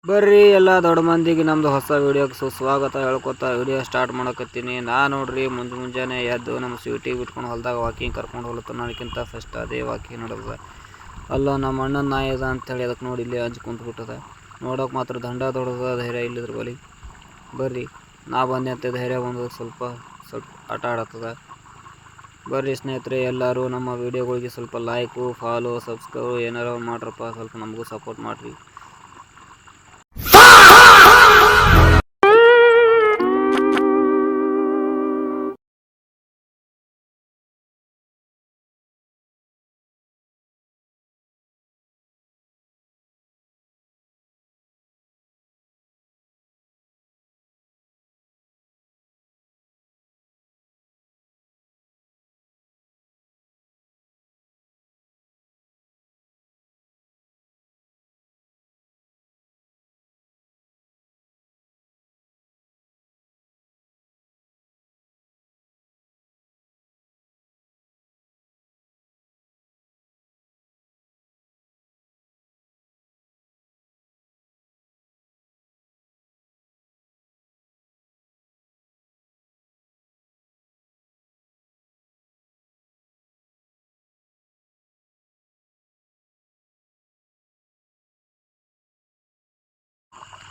ಬರ್ರಿ ಎಲ್ಲ ದೊಡ್ಡ ಮಂದಿಗೆ ನಮ್ದು ಹೊಸ ವಿಡಿಯೋಗೆ ಸುಸ್ವಾಗತ ಹೇಳ್ಕೊತಾ ವಿಡಿಯೋ ಸ್ಟಾರ್ಟ್ ಮಾಡಕತ್ತೀನಿ. ನೋಡ್ರಿ ಮುಂಜಾನೆ ಎದ್ದು ನಮ್ಮ ಸ್ವೀಟಿಗೆ ಬಿಟ್ಕೊಂಡು ಹೊಲ್ದಾಗ ವಾಕಿಂಗ್ ಕರ್ಕೊಂಡು ಹೋಗ್ಲತ್ತ. ನನಗಿಂತ ಫಸ್ಟ್ ಅದೇ ವಾಕಿಂಗ್ ನಡೆದ. ಅಲ್ಲ ನಮ್ಮ ಅಣ್ಣನ ನಾಯಿ ಅದ ಅಂತೇಳಿ ಅದಕ್ಕೆ ನೋಡಿ ಇಲ್ಲಿ ಹಂಚಿ ಕುಂತ್ಬಿಟ್ಟದ. ನೋಡೋಕೆ ಮಾತ್ರ ದಂಡ ದೊಡ್ಡದ, ಧೈರ್ಯ ಇಲ್ಲಿದ್ರ ಬಲಿ. ಬರ್ರಿ ನಾ ಬಂದೆ ಅಂತ ಧೈರ್ಯ ಬಂದು ಸ್ವಲ್ಪ ಆಟ ಆಡತ್ತದ. ಬರ್ರಿ ಸ್ನೇಹಿತರೆ, ಎಲ್ಲರೂ ನಮ್ಮ ವಿಡಿಯೋಗಳಿಗೆ ಸ್ವಲ್ಪ ಲೈಕು, ಫಾಲೋ, ಸಬ್ಸ್ಕ್ರೈಬ್ ಏನಾರು ಮಾಡ್ರಪ್ಪ. ಸ್ವಲ್ಪ ನಮಗೂ ಸಪೋರ್ಟ್ ಮಾಡಿರಿ.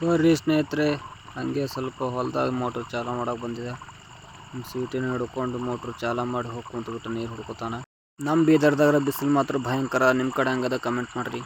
ಬರ್ರಿ ಸ್ನೇಹಿತರೆ, ಹಂಗೆ ಸ್ವಲ್ಪ ಹೊಲ್ದಾಗ ಮೋಟ್ರ್ ಚಾಲು ಮಾಡೋಕೆ ಬಂದಿದೆ. ನಮ್ಮ ಸ್ವೀಟಿನ ಹಿಡ್ಕೊಂಡು ಮೋಟ್ರ್ ಚಾಲು ಮಾಡಿ ಹೋಗಿ ಕುಂತ್ಬಿಟ್ಟು ನೀರು ಹುಡ್ಕೋತಾನ. ನಮ್ಮ ಬೀದರ್ದಾಗ ಬಿಸಿಲು ಮಾತ್ರ ಭಯಂಕರ. ನಿಮ್ಮ ಕಡೆ ಹಂಗದ ಕಮೆಂಟ್ ಮಾಡಿರಿ.